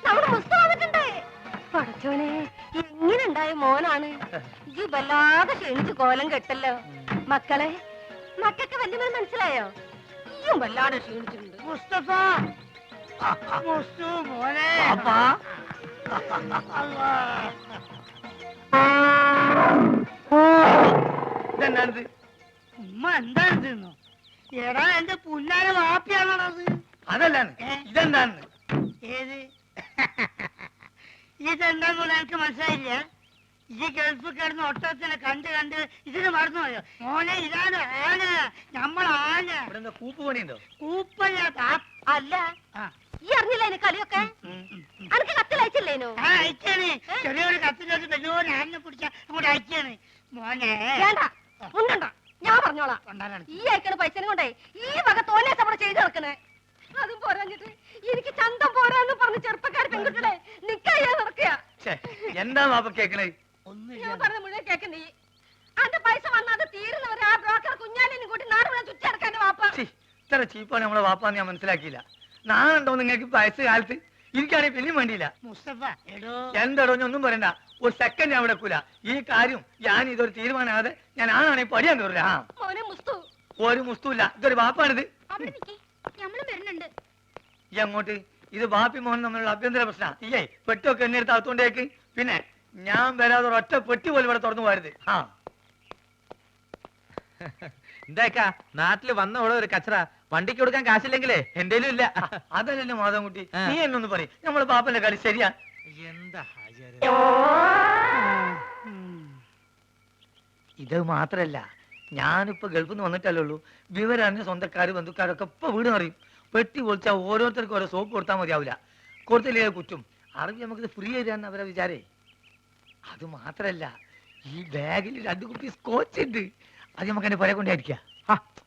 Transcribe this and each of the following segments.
നമ്മുടെ മുസ്ത വന്നിട്ടുണ്ട്. പടച്ചോനെ, എങ്ങനെ ഉണ്ടായ മോനാണ് ഈ വല്ലാതെ ക്ഷണിച്ച് കോലം കെട്ടല്ലോ. മക്കളെ, മക്കൾക്ക് വല്യമ്മ മനസ്സിലായോ? ഈയും വല്ലാതെ ക്ഷീണിച്ചിട്ടുണ്ട്. മുസ്തഫ മോനെ ഇതെന്താണിത്? ഉമ്മ എന്താണ് തിന്നു? എടാ എന്റെ പുല്ലാന വാപ്പിയാണത്. അതല്ലാണ്, ഇതെന്താണ്? ഏത് ഇതെന്താന്നുള്ള എനിക്ക് മനസ്സിലായില്ല. ഈ ഗൾഫ് കിടന്ന് ഒട്ടത്തിനെ കണ്ട് കണ്ട് ഇതിന് മറന്നുപോയോ മോനെ? ഇതാണ് ആന, നമ്മളാന. ഇവിടെ കൂപ്പ് പണിയുണ്ടോ? കൂപ്പല്ല. അല്ല, ഈ അറിഞ്ഞില്ല എന്നെ കളിയൊക്കെ? അനക്ക് കത്തിലയച്ചില്ലേനോ? അയച്ചാണ്. ചെറിയൊരു കത്തിലോട്ട് വലിയൊരു ആനിനെ പിടിച്ച അങ്ങോട്ട് അയച്ചാണ് മോനെ. വേണ്ട, ഉണ്ടണ്ട, ഞാൻ പറഞ്ഞോളാം. ഈ അയക്കണ പൈസനും കൊണ്ടേ ഈ വക തോന്നിയ നമ്മൾ ചെയ്ത് നടക്കണേ. അതും പോരാഞ്ഞിട്ട് എനിക്ക് ചന്തം പോരാന്ന് പറഞ്ഞ് ചെറുപ്പക്കാർ പെൺകുട്ടികളെ നിക്കാ നടക്കുക. എന്താ വാപ്പ കേക്കണേ? ഞാൻ പറഞ്ഞ മുഴുവൻ കേക്കണ്ടേ? അന്റെ പൈസ വന്നത് തീരുന്നവരെ ആ ബ്രോക്കർ കുഞ്ഞാലിനും കൂട്ടി നാട് മുഴുവൻ ചുറ്റടക്കാൻ വാപ്പ. ഇത്ര ചീപ്പാണ് നമ്മളെ വാപ്പാന്ന് ഞാൻ മനസ്സിലാക്കിയില്ല. നാളുണ്ടോ നിങ്ങൾക്ക് വയസ്സ് കാലത്ത്? എനിക്കാണെങ്കിൽ പിന്നെയും വേണ്ടിയില്ല. മുസ്തഫ എന്താടോ, ഒന്നും പറയണ്ട. ഒരു സെക്കൻഡ് ഞാൻ വിടക്കൂല. ഈ കാര്യം ഞാൻ ഇതൊരു തീരുമാനമാകാതെ ഞാൻ ആണാണെങ്കിൽ പടിയാൻ തോറില്ല. ഒരു മുസ്തുല്ല, ഇതൊരു വാപ്പാണിത്. ഈ അങ്ങോട്ട് ഇത് ബാപ്പി മോഹൻ തമ്മിലുള്ള അഭ്യന്തര പ്രശ്നം. ഈയേ പെട്ടൊക്കെ എന്നെടുത്ത് അകത്തോണ്ടേക്ക്. പിന്നെ ഞാൻ വരാതെ ഒറ്റ പെട്ടി പോലും ഇവിടെ തുറന്നു പോരുത്. എന്താക്കാ നാട്ടില് വന്ന ഇവിടെ ഒരു കച്ചറ, വണ്ടിക്ക് കൊടുക്കാൻ കാശില്ലെങ്കിലേ എന്റേലും ഇല്ല. അതല്ലല്ലോ മാധവൻകുട്ടി, നീ എന്നൊന്ന് പറയും. നമ്മളെ പാപ്പന്റെ കളി ശരിയാ? എന്താ ഇത് മാത്രല്ല, ഞാനിപ്പോ ഗൾഫിൽ നിന്ന് വന്നിട്ടല്ലേ ഉള്ളൂ. വിവരറിഞ്ഞ സ്വന്തക്കാര് ബന്ധുക്കാരൊക്കെ ഇപ്പൊ വീട് അറിയും. പെട്ടി പൊളിച്ചാൽ ഓരോരുത്തർക്കും ഓരോ സോപ്പ് കൊടുത്താൽ മതിയാവില്ല. കൊടുത്തില്ലേ കുറ്റും. അറിവ് നമുക്കിത് ഫ്രീ തരാന്ന് അവരെ വിചാരേ. അത് മാത്രല്ല, ഈ ബാഗിൽ 2 കുപ്പി സ്കോച്ച് ഉണ്ട്. അത് നമുക്ക് എന്നെ പുര കൊണ്ടായിരിക്കാം.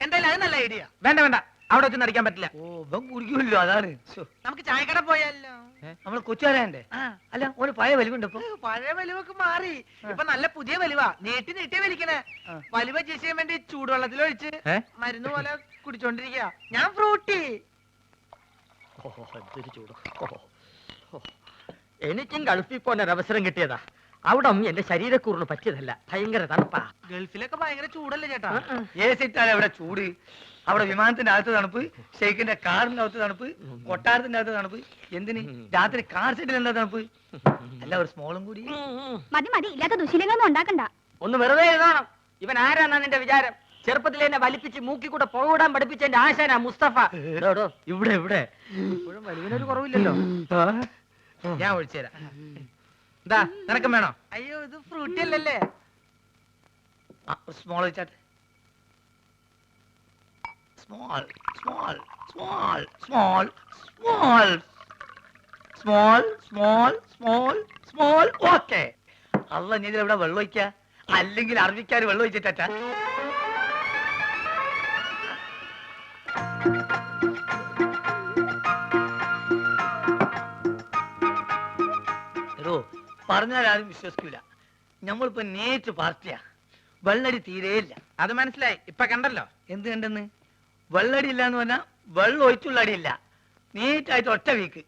എന്തായാലും അത് നല്ല ഐഡിയ. വേണ്ട വേണ്ട, അവിടെ വെച്ച് നടിക്കാൻ പറ്റില്ല. ഓ, ഇവൻ കുടിക്കുമല്ലോ, അതാണ്. നമുക്ക് ചായക്കട പോയാലോ? നമ്മള് കൊച്ചുകാരന്റെ അല്ല, ഒരു പഴയ വലിവുണ്ട്. ഇപ്പൊ പഴയ വലിവൊക്കെ മാറി, ഇപ്പൊ നല്ല പുതിയ വലിവാ. നീട്ടി നീട്ടി വലിക്കണേ. വലിവ ചെയ്യാൻ വേണ്ടി ചൂടുവെള്ളത്തിലൊഴിച്ച് മരുന്ന് പോലെ കുടിച്ചോണ്ടിരിക്കുക. ഞാൻ ഫ്രൂട്ടി. എനിക്കും ഗൾഫിൽ പോകാൻ ഒരു അവസരം കിട്ടിയതാ. അവിടെ എന്റെ ശരീരക്കൂറിന് പറ്റിയതല്ല, ഭയങ്കര തണുപ്പാ. ഗൾഫിലൊക്കെ ഭയങ്കര ചൂടല്ലേ ചേട്ടാ? ഏസിട്ടാൽ അവിടെ ചൂട്. അവിടെ വിമാനത്തിന്റെ അകത്ത് തണുപ്പ്, ഷെയ്ഖിന്റെ കാറിന്റെ അകത്ത് തണുപ്പ്, കൊട്ടാരത്തിന്റെ അകത്ത് തണുപ്പ്. എന്തിന് രാത്രി കാർ സെറ്റിൽ എന്താ തണുപ്പ്? അല്ല, ഒരു സ്മോളും കൂടി മതി മതി, ഇല്ലാത്ത ദുശീലങ്ങളൊന്നും ഉണ്ടാക്കണ്ട. ഒന്ന് വെറുതെ എഴുതണം. ഇവൻ ആരാന്നാ നിന്റെ വിചാരം? ചെറുപ്പത്തിൽ എന്നെ വലിപ്പിച്ച് മൂക്കി കൂടെ പുകവിടാൻ പഠിപ്പിച്ച എന്റെ ആശാനാ മുസ്തഫ. ഇവിടെ ഇവിടെ വലിവിനൊരു കുറവില്ലല്ലോ. ഞാൻ ഒഴിച്ചു തരാം. എന്താ നിനക്കും വേണോ? അയ്യോ, ഇത് ഫ്രൂട്ടി അല്ലല്ലേ. സ്മോൾ വെച്ചാട്ടെ. Small small small small small small small small small. Okay. അല്ല, നീ ഇവിടെ വെള്ളം ഒഴിക്ക, അല്ലെങ്കിൽ അറബിക്കാര് വെള്ളം ഒഴിച്ചിട്ടാ. പറഞ്ഞാൽ ആരും വിശ്വസിക്കൂല. നമ്മളിപ്പോ നേരിട്ട് പാർട്ടിയാ. വെള്ളടി തീരെയില്ല. അത് മനസ്സിലായി. ഇപ്പൊ കണ്ടല്ലോ. എന്ത് കണ്ടെന്ന്? വെള്ളടി ഇല്ല എന്ന് പറഞ്ഞാൽ വെള്ളം ഒഴിച്ചുള്ള അടിയില്ല. നീറ്റായിട്ട് ഒറ്റ വീക്ക്.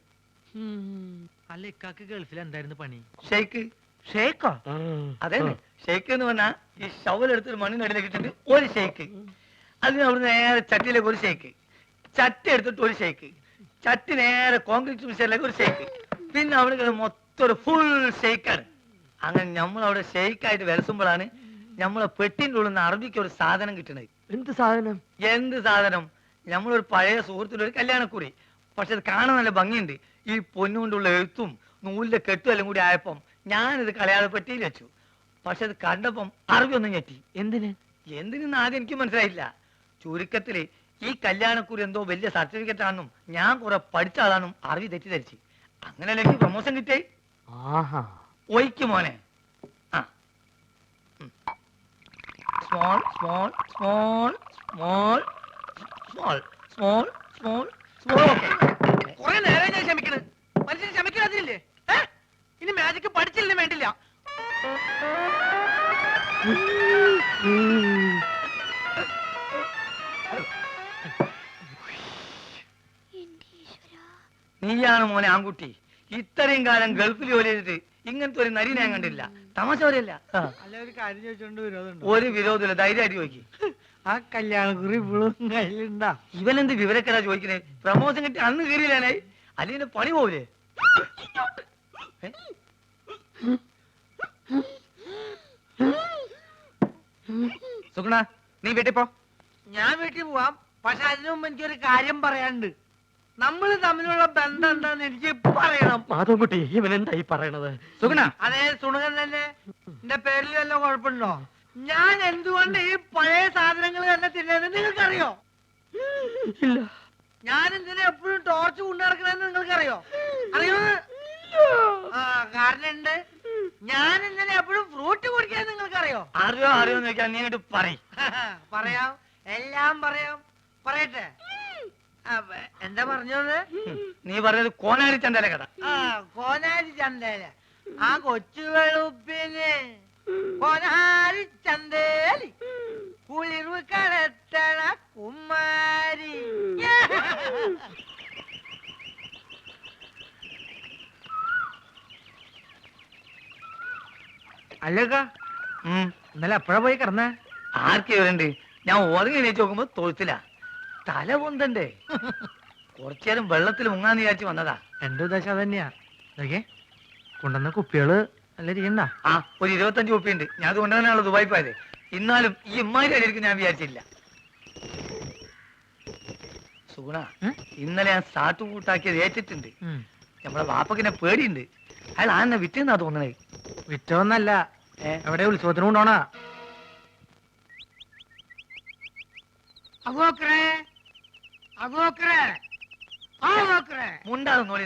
അല്ല, ഇക്കാക്ക് ഗൾഫിൽ എന്തായിരുന്നു പണി? ഷെയ്ക്ക്. ഷെയ്ക്കോ? അതെ, ഷെയ്ക്ക് എന്ന് പറഞ്ഞാൽ ഈ ഷവലെടുത്തൊരു മണ്ണിനടിയിലേക്ക് ഇട്ടിട്ട് ഒരു ഷെയ്ക്ക്. അതിന് അവിടുന്ന് നേരെ ചട്ടിയിലേക്ക് ഒരു ഷെയ്ക്ക്, ചട്ടി എടുത്തിട്ട് ഒരു ഷെയ്ക്ക്, ചട്ടി നേരെ കോൺക്രീറ്റ് മിക്സറിലേക്ക് ഒരു ഷെയ്ക്ക്, പിന്നെ അവിടെ മൊത്തം ഒരു ഫുൾ ഷെയ്ക്കാണ്. അങ്ങനെ നമ്മളവിടെ ഷെയ്ക്കായിട്ട് വരസുമ്പോഴാണ് നമ്മളെ പെട്ടിൻ്റെ ഉള്ളിൽ നിന്ന് അറബിക്ക് ഒരു സാധനം കിട്ടണത്. എന്ത് സാധനം? എന്ത് സാധനം? നമ്മളൊരു പഴയ സുഹൃത്തിന്റെ ഒരു കല്യാണക്കുറി. പക്ഷെ അത് കാണാൻ നല്ല ഭംഗിയുണ്ട്. ഈ പൊന്നുകൊണ്ടുള്ള എഴുത്തും നൂലിന്റെ കെട്ടും എല്ലാം കൂടി ആയപ്പം ഞാനിത് കളയാതെ പെട്ടിയിൽ വെച്ചു. പക്ഷെ അത് കണ്ടപ്പം അറബി ഒന്നും ഞെട്ടി. എന്തിനെന്ന് ആദ്യം എനിക്ക് മനസ്സിലായില്ല. ചുരുക്കത്തില് ഈ കല്യാണക്കുറി എന്തോ വലിയ സർട്ടിഫിക്കറ്റ് ആണെന്നും ഞാൻ കുറെ പഠിച്ച ആളാണെന്നും അറബി തെറ്റിദ്ധരിച്ച്. അങ്ങനെയല്ല എനിക്ക് പ്രൊമോഷൻ കിട്ടേ. ഒയ്ക്ക് മോനെ. Small small small small small small small small. കുറെ നേരം ഞാൻ ക്ഷമിക്കണ്. മനുഷ്യന് ക്ഷമിക്കാതില്ലേ? ഇനി മാജിക്ക് പഠിച്ചില്ലേ വേണ്ടില്ല. നീ നീയാണ് മോനെ ആൺകുട്ടി. ഇത്രയും കാലം ഗൾഫിൽ ജോലി ചെയ്തിട്ട് ഇങ്ങനത്തെ ഒരു നരി ഞാൻ കണ്ടില്ല. തമാശ പറയല്ല. അല്ല ഒരു കാര്യം ചോദിച്ചോണ്ട് വിരോധമുണ്ടോ? ഒരു വിരോധമില്ല, ധൈര്യമായിട്ട് ചോദിക്കും. ആ കല്യാണക്കുറി ഇപ്പോഴും കയ്യിലുണ്ടാ? ഇവനെന്ത് വിവരക്കേടാ ചോദിക്കണേ? പ്രമോഷൻ കിട്ടി അന്ന് കയറിയില്ലാനേ, അല്ലെങ്കിൽ പണി പോവില്ലേ? സുഗുണ, നീ വീട്ടിൽ പോ. ഞാൻ വീട്ടിൽ പോവാം. പക്ഷെ അതിനു മുമ്പ് എനിക്കൊരു കാര്യം പറയാനുണ്ട്. നമ്മൾ തമ്മിലുള്ള ബന്ധം എന്താന്ന് എനിക്ക് പറയണം. മാധവൻകുട്ടി, ഇവൻ എന്തായി പറയണത്? സുഗുണ, അതെ സുണകൻ തന്നെ. എന്റെ പേരിൽ വല്ല കുഴപ്പമുണ്ടോ? ഞാൻ എന്തുകൊണ്ട് ഈ പഴയ സാധനങ്ങൾ തന്നെ തിന്നുന്നത് നിങ്ങൾക്കറിയോ? ഇല്ല. ഞാൻ എന്തിനാ എപ്പോഴും ടോർച്ച് കൊണ്ടു നടക്കണെന്ന് നിങ്ങൾക്കറിയോ? അറിയോ? ആ കാരണം ഉണ്ട്. ഞാൻ എന്തിനാ എപ്പോഴും ഫ്രൂട്ട് കുടിക്കാൻ നിങ്ങൾക്കറിയോ? അറിയോ അറിയോന്ന് ചോദിക്കാൻ നീ അങ്ങോട്ട് പറയും. പറയാം, എല്ലാം പറയാം. പറയട്ടെ? എന്താ പറഞ്ഞത്? നീ പറഞ്ഞത് കോനാരി ചന്തല കഥ. ആ കോനാരി ചന്തേല. ആ കൊച്ചു വെളുപ്പിന് കോനാരി ചന്തേലി കുളിർവ് കടത്തണ കുമാരി. അല്ലക്ക, ഇന്നലെ എപ്പോഴാ പോയി കിടന്ന? ആർക്ക് ഇവരുണ്ട്? ഞാൻ ഉറങ്ങി എണീച്ച് നോക്കുമ്പോ തൊഴുത്തില്ല. തല പൊന്തണ്ടേ? കുറച്ചേരം വെള്ളത്തിൽ മുങ്ങാന്ന് വിചാരിച്ച് വന്നതാ. എന്റെ ഉദ്ദേശം അതന്നെയാ. കൊണ്ടുവന്ന കുപ്പികള് നല്ല ഇരിക്കണ്ട. ആ ഒരു 25 കുപ്പിയുണ്ട്. ഞാൻ അത് കൊണ്ടുവന്നാണല്ലോ ദുബായി പോയത്. എന്നാലും ഈ ഇമ്മാരി അടിയിരിക്കും ഞാൻ വിചാരിച്ചില്ല. സുഗുണ, ഇന്നലെ ഞാൻ സാട്ടും കൂട്ടാക്കിയത് ഏറ്റിട്ടുണ്ട്. നമ്മളെ വാപ്പക്കിനെ പേടിയുണ്ട്. അയാൾ ആന്നെ വിറ്റെന്നാ തോന്നണേ. വിറ്റോന്നല്ല, എവിടെ ഉത്സവത്തിന് കൊണ്ടോണാ. മുണ്ടാതെ നോളി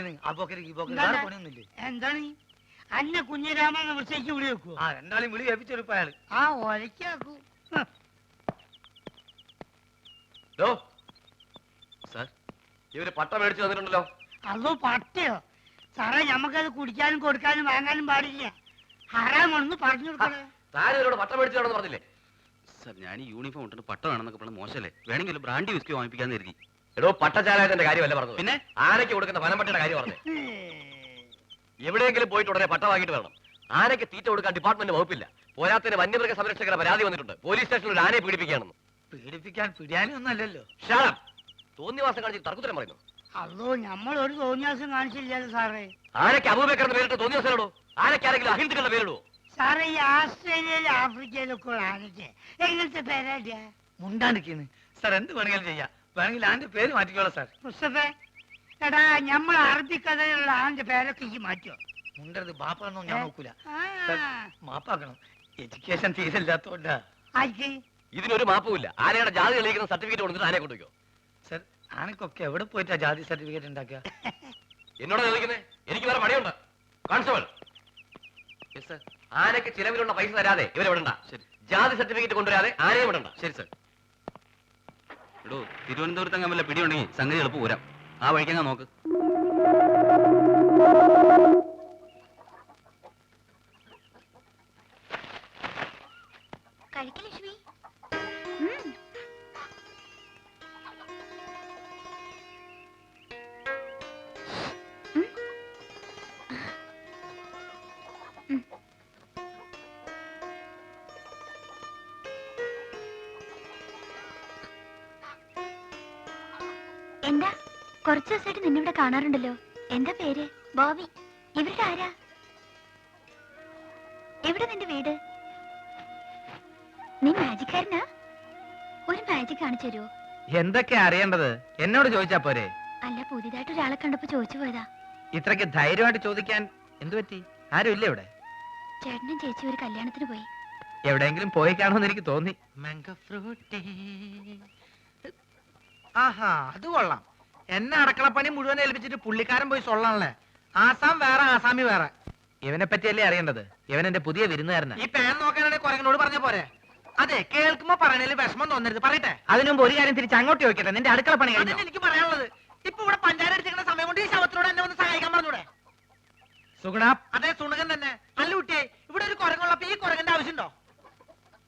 പണിയൊന്നുമില്ലേ? എന്താണ് അന്ന കുഞ്ഞിരാമൻ വിളിച്ചേക്ക് വിളി വെക്കൂ. ആ രണ്ടാളും വിളി കേൾപ്പിച്ചെടുപ്പ അയാള്. ആ ഒലക്കാക്കൂ. ഇവര് പട്ട മേടിച്ചു തന്നിട്ടുണ്ടല്ലോ. അതോ പട്ടയോ? സാറേ, ഞമ്മക്കത് കുടിക്കാനും കൊടുക്കാനും വാങ്ങാനും പാടില്ല. ഹറാമൊന്ന് പറഞ്ഞു കൊടുക്കണേ. താൻ ഇവരോട് പട്ട മേടിച്ചാണെന്ന് പറഞ്ഞില്ലേ? സാർ, ഞാൻ ഈ യൂണിഫോം ഇട്ടിട്ട് പട്ട വേണമെന്നൊക്കെ പറഞ്ഞ മോശമല്ലേ? വേണമെങ്കിൽ ബ്രാൻഡി വിസ്കി വാങ്ങിപ്പിക്കാന്ന് കരുതി. എടോ, പട്ടചാലായതിന്റെ കാര്യമല്ല പറഞ്ഞത്. പിന്നെ ആനയ്ക്ക് കൊടുക്കുന്ന വനംപട്ടയുടെ കാര്യം പറഞ്ഞു. എവിടെയെങ്കിലും പോയിട്ട് ഉടനെ പട്ട വാങ്ങിയിട്ട് വരണം. ആനയ്ക്ക് തീറ്റ കൊടുക്കാൻ ഡിപ്പാർട്ട്മെന്റ് വകുപ്പില്ല. പോരാത്തിന് വന്യമൃഗ സംരക്ഷകരുടെ പരാതി വന്നിട്ടുണ്ട്. പോലീസ് സ്റ്റേഷനിൽ ഒരു ആനയെ പീഡിപ്പിക്കുകയാണെന്ന്. പീഡിപ്പിക്കാൻ പിടിയാനും ഒന്നല്ലല്ലോ. ഷാളം, തോന്നിവാസം കാണിച്ച് തർക്കുത്തരം പറയുന്നു. അതോ നമ്മളൊരു തോന്നിയാസം കാണിച്ചില്ലല്ലോ സാറേ. ആനയ്ക്ക് അബൂബക്കറിന്റെ പേരിട്ട് തോന്നിവാസനോടോ? ആനയ്ക്ക് ആരെങ്കിലും അഹിന്ദുക്കളുടെ പേരിടുവോ? സാറേ, ഈ ആസ്ട്രേലിയയിലും ആഫ്രിക്കയിലൊക്കെ ഉള്ള ആനയ്ക്ക് എങ്ങനത്തെ പേരാ? മുണ്ടാണ്ടിരിക്കുന്നു സാർ. എന്ത് വേണമെങ്കിലും ചെയ്യാം. വേണമെങ്കിൽ ആന്റെ പേര് മാറ്റിക്കോളാം സാർ. മുസ്തഫേ, എടാ, നമ്മൾ അറബിക്കഥയിലുള്ള ആന്റെ പേരൊക്കെ ഈ മാറ്റോ? മുണ്ടത് ബാപ്പാണെന്നോ ഞാൻ നോക്കൂല. ആ, സാർ, മാപ്പാക്കണം. എഡ്യൂക്കേഷൻ തീരില്ലാത്തോണ്ടാ. ആർക്ക്? ഇതിനൊരു മാപ്പുമില്ല. ആനയുടെ ജാതി തെളിയിക്കുന്ന സർട്ടിഫിക്കറ്റ് കൊടുത്തിട്ട് ആനയെ കൊണ്ടുവയ്ക്കോ. സാർ, ആനക്കൊക്കെ എവിടെ പോയിട്ടാ ജാതി സർട്ടിഫിക്കറ്റ് ഉണ്ടാക്കുക? എന്നോട് ചോദിക്കുന്നേ? എനിക്ക് വേറെ പണിയുണ്ട്. കോൺസ്റ്റബിൾ, ആനയ്ക്ക് ചിലവിലുള്ള പൈസ തരാതെ ഇവരെ വിടണ്ട. ശരി. ജാതി സർട്ടിഫിക്കറ്റ് കൊണ്ടുവരാതെ ആനയെ വിടണ്ട. ശരി സർ. എടോ, തിരുവനന്തപുരത്ത് അങ്ങ് വല്ല പിടിയുണ്ടെങ്കിൽ സംഗതി എളുപ്പം പോരാം. ആ വഴിക്കങ്ങ് നോക്ക്. കഴിക്കലക്ഷ്മി. എന്താ കുറച്ചു ദിവസമായിട്ട് നിന്നിവിടെ കാണാറുണ്ടല്ലോ. എന്താ പേര്? ബോബി. ഇവരുടെ ആരാ? എവിടെ നിന്റെ വീട്? നീ മാജിക്കാരനാ? ഒരു മാജിക് കാണിച്ചു തരുമോ? എന്തൊക്കെയാ അറിയേണ്ടത്? എന്നോട് ചോദിച്ചാ പോരെ? അല്ല, പുതിയതായിട്ട് ഒരാളെ കണ്ടപ്പോ ചോദിച്ചു പോയതാ. ഇത്രയ്ക്ക് ധൈര്യമായിട്ട് ചോദിക്കാൻ എന്തു പറ്റി? ആരും ഇല്ല ഇവിടെ? ചേട്ടനും ചേച്ചി ഒരു കല്യാണത്തിന് പോയി. എവിടെയെങ്കിലും പോയി കാണുമെന്ന് എനിക്ക് തോന്നി. ആഹാ, അത് കൊള്ളാം. എന്നെ അടക്കളപ്പണി മുഴുവൻ ഏൽപ്പിച്ചിട്ട് പുള്ളിക്കാരൻ പോയി സൊള്ളാണല്ലേ. ആസാം വേറെ, ആസാമി വേറെ. ഇവനെ പറ്റിയല്ലേ അറിയേണ്ടത്? ഇവൻ എന്റെ പുതിയ വിരുന്നുകാരനാ. ഈ പേൻ നോക്കാനാണെങ്കിൽ കുരങ്ങനോട് പറഞ്ഞ പോരെ? അതെ, കേൾക്കുമ്പോ പറയണേല് വിഷമം തോന്നരുത്. പറയട്ടെ? അതിനു മുമ്പ് ഒരു കാര്യം തിരിച്ച് അങ്ങോട്ട് ചോദിക്കട്ടെ. നിന്റെ അടുക്കള പണി കഴിഞ്ഞോ? അതന്നെ എനിക്ക് പറയാനുള്ളത്. ഇപ്പൊ ഇവിടെ പഞ്ചായത്ത് അടിച്ചിരിക്കുന്ന സമയം കൊണ്ട് ഈ ശവത്തിനോട് എന്നെ ഒന്ന് സഹായിക്കാൻ പറഞ്ഞൂടെ? സുഗുണ, അതെ, സുണകൻ തന്നെ. അല്ല കുട്ടിയെ, ഇവിടെ ഒരു കുരങ്ങുള്ളപ്പോ ഈ കുരങ്ങന്റെ ആവശ്യമുണ്ടോ?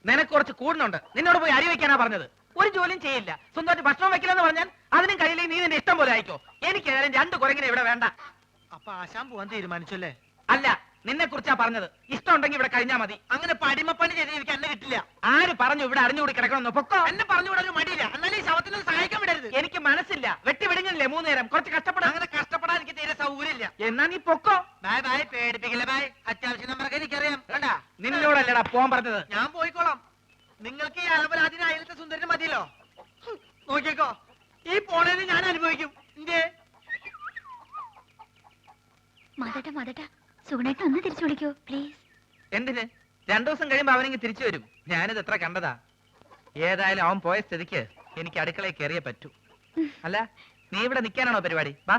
നിനക്ക് കുറച്ച് കൂടുന്നുണ്ട്. നിന്നോട് പോയി അരി വെക്കാനാ പറഞ്ഞത്. ഒരു ജോലിയും ചെയ്യില്ല, സ്വന്തമായിട്ട് ഭക്ഷണം വെക്കില്ലെന്ന് പറഞ്ഞാൽ അതിനും കഴിയില്ലെങ്കിൽ നീ നിന്റെ ഇഷ്ടം പോലെ ആയിക്കോ. എനിക്ക് ഏതായാലും 2 കുരങ്ങിനെ ഇവിടെ വേണ്ട. അപ്പൊ ആശാൻ പോവാൻ തീരുമാനിച്ചല്ലേ? അല്ല, നിന്നെ കുറിച്ചാ പറഞ്ഞത്. ഇഷ്ടം ഉണ്ടെങ്കിൽ ഇവിടെ കഴിഞ്ഞാ മതി. അങ്ങനെ പടിമപ്പണി ചെയ്ത് എനിക്ക് എന്നെ കിട്ടില്ല. ആര് പറഞ്ഞു ഇവിടെ അടിഞ്ഞുകൂടി കിടക്കണമെന്ന്? പൊക്കോ. എന്നെ പറഞ്ഞുകൂടാൻ ഒരു മടിയില്ല. എന്നാലും ഈ ശവത്തിന് സഹായിക്കാൻ വിടരുത്. എനിക്ക് മനസ്സില്ല, വെട്ടി വിടുങ്ങില്ലേ 3 നേരം, കുറച്ച് കഷ്ടപ്പെടാം. അങ്ങനെ കഷ്ടപ്പെടാൻ എനിക്ക് തീരെ സൗകര്യമില്ല. എന്നാ നീ പൊക്കോ. ബായ് ബായ്, പേടിപ്പിക്കില്ല ബായ്. അത്യാവശ്യം നമ്പറൊക്കെ എനിക്കറിയാം. കണ്ടാ, നിന്നോടല്ലടാ പോവാൻ പറഞ്ഞത്. ഞാൻ പോയിക്കോളാം. നിങ്ങൾക്ക് ഈ അലവലാതിന് അയലത്തെ സുന്ദരന് മതിയല്ലോ. നോക്കിക്കോ, ഈ പോണേന് ഞാൻ അനുഭവിക്കും. എന്തേ മാതേട്ടാ സുഗുണേട്ടൻ ഒന്ന് തിരിച്ചു വിളിക്കോ പ്ലീസ്. എന്തിന്? 2 ദിവസം കഴിയുമ്പോ അവനെങ്കിൽ തിരിച്ചു വരും. ഞാനിത് എത്ര കണ്ടതാ. ഏതായാലും അവൻ പോയ സ്ഥിതിക്ക് എനിക്ക് അടുക്കളയിൽ കയറിയേ പറ്റൂ. അല്ല, നീ ഇവിടെ നിൽക്കാനാണോ പരിപാടി? വാ.